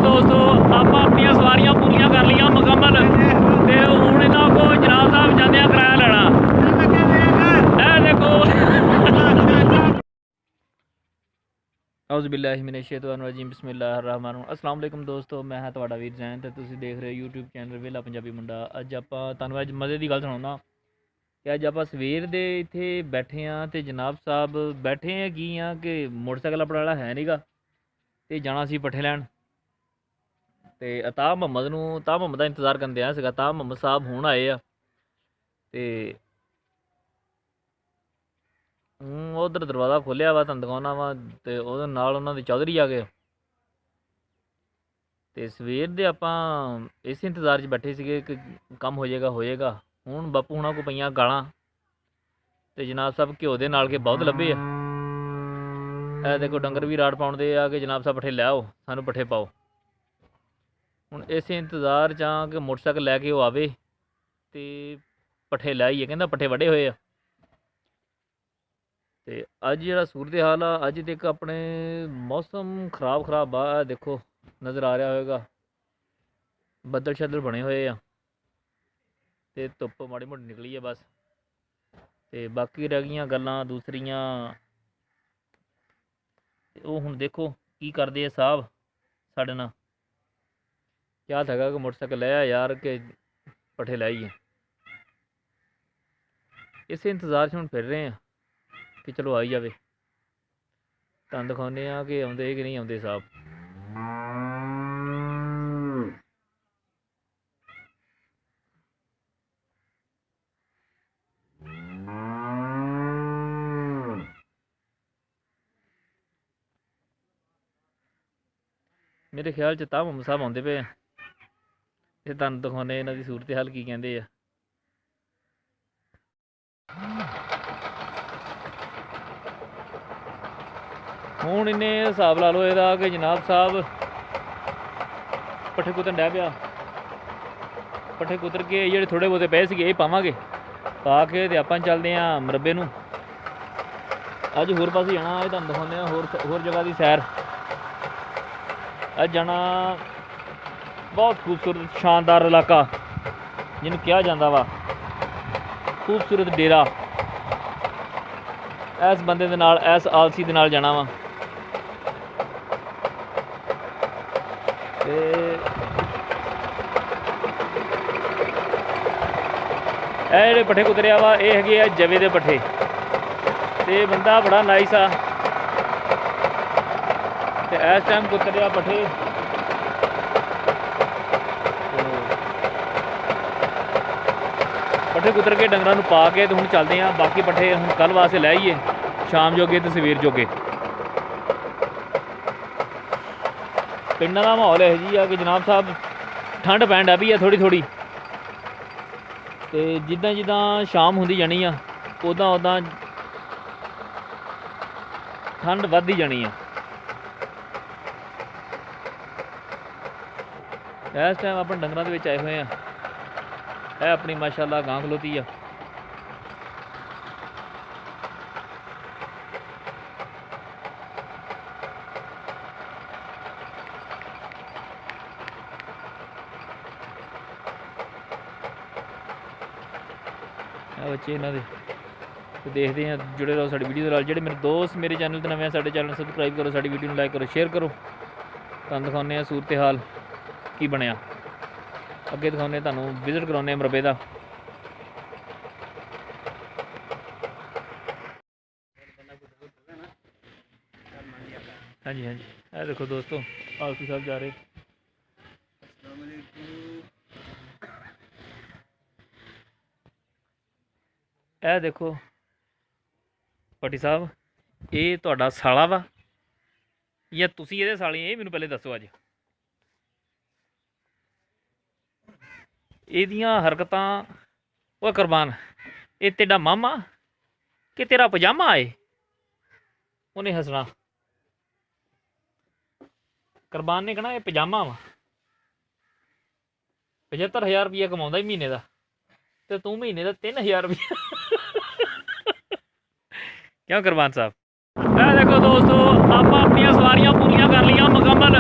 दोस्तों आप अपन सवारियां पूरियां कर लिया मुकम्मल ते हुण इन्हां को जनाब साहब जांदे किराया लेना। देखो औज़ुबिल्लाहिमिनश्शैतानिर्रजीम बिस्मिल्लाहिर्रहमानिर्रहीम। अस्सलाम वालेकुम दोस्तों, मैं है तुहाडा वीर जैन ते तुसीं देख रहे हो यूट्यूब चैनल वेला पंजाबी मुंडा। अज आपां तुहानूं अज मज़े की गल सुणाउंदा कि अज आपां सवेर दे इत्थे बैठे हाँ ते जनाब साहब बैठे हैं की हाँ कि मोटरसाइकिल अपने वाला है नहीं गा ते जाना सी पट्ठे लैन ते ताह मुहम्मद का इंतज़ार करते आया सीगा। ताह मुहम्मद साहब हुण आए आ ते उधर दरवाज़ा खोलिया वा तुहानूं दिखाउणा वा ते उहदे नाल उन्हां दे चौधरी आ गए ते सवेर दे आपां इस इंतज़ार च बैठे सीगे कि कम हो जाएगा। हुण बापू हुणां को पईयां गालां ते जनाब साहब घ्यो दे नाल के बहुत लभे आ। देखो डंगर भी राड़ पाउंदे आ कि जनाब साहब पट्ठे लै आओ सानूं पट्ठे पाओ। हुण इस इंतज़ार च आं कि मोटरसाइकिल लैके वो आवे ते पट्ठे लै आइए। कहंदा पट्ठे वड्डे होए आ ते अज जिहड़ा सूरत हाल आ अज तक अपने मौसम खराब आ। देखो नज़र आ रहा होएगा बदल शदल बने हुए आ ते धुप्प माड़ी मोटी निकली है बस। ते बाकी रह गईयां गल्लां दूसरियां वो हुण देखो की करदे आ साहब साडे नाल। क्या हैगा कि मोटरसाइकिल लै आ यार कि पट्ठे लै आइए। इस इंतज़ार च हुण फिर रहे हैं कि चलो आई जावे। तुहानूं दिखाउने आ कि आउंदे कि नहीं आउंदे साहब। मेरे ख्याल च ताह मुहम्मद साहब आउंदे पे आ ते तुहानूं दिखाउने इन्हां दी सूरत हाल की कहंदे आ। हुण इन्हें हिसाब ला लो इहदा कि जनाब साहब पट्ठे कुतरन डै पिया। पट्ठे कुतर के ਜਿਹੜੇ थोड़े बहुते पे सीगे ਇਹ पावांगे पा के ते आपां चलदे आ मरब्बे नूं। अज होर पासे जाना अज तुहानूं दिखाउने आ होर जगह की सैर। अज जाना बहुत खूबसूरत शानदार इलाका जिन्होंने कहा जाता वा खूबसूरत डेरा। इस बंदे दे नाल इस आलसी दे नाल जाना वा ते जिहड़े पट्ठे कुतरिया वा ये हैगे आ जवे दे पट्ठे ते बंदा बड़ा नाइस आ ते इस टाइम कुतरिया पट्ठे पट्ठे कुतर के डंगरां नूं पा के ते हुण चलदे आ। बाकी पट्ठे हुण कल वास्ते लै आइए शाम जोगे ते सवेर जोगे। पिंडां दा माहौल इहो जी आ कि जनाब साहब ठंड पैण डै पई आ थोड़ी थोड़ी ते जिद्दां जिद्दां शाम हुंदी जानी आ उदां उदां ठंड वधदी जानी आ। इस टाइम अपने डंगरां दे विच आए होए आ। है अपनी माशाअल्लाह गां खलोती आ। बच्चे इन्हों के देखते हैं जुड़े रहो साड़ी वीडियो के नाल। जेडे मेरे दोस्त मेरे चैनल पर नवे हैं साडे चैनल सबसक्राइब करो, साड़ी वीडियो लाइक करो, शेयर करो। तुहानूं दिखाउने आ सूरत हाल की बनया। अगे दिखाउने तुहानूं विजिट कराउने मरबे का। हाँ जी ये देखो दोस्तों आलसी साहब जा रहे। ਇਹ देखो पट्टी साहब ये ਤੁਹਾਡਾ ਸਾਲਾ ਵਾ ਜਾਂ ਤੁਸੀਂ ਇਹਦੇ ਸਾਲੀ ਇਹ ਮੈਨੂੰ ਪਹਿਲੇ ਦੱਸੋ। ਅੱਜ ਇਹਦੀਆਂ ਹਰਕਤਾਂ ਉਹ ਕੁਰਬਾਨ ਇਹ ਤੇਰਾ ਮਾਮਾ ਕਿ ਤੇਰਾ ਪਜਾਮਾ ਏ। ਉਹਨੇ ਹੱਸਣਾ ਕੁਰਬਾਨ ਨੇ ਕਹਿਣਾ ਇਹ ਪਜਾਮਾ ਵਾ। 75,000 रुपया कमाਉਂਦਾ ਹੀ ਮਹੀਨੇ ਦਾ ਤੇ ਤੂੰ ਮਹੀਨੇ ਦਾ 3,000 रुपया। क्यों कुरबान साहब। देखो दोस्तों आप अपन सवारियां पूरियां कर लिया मुकम्मल।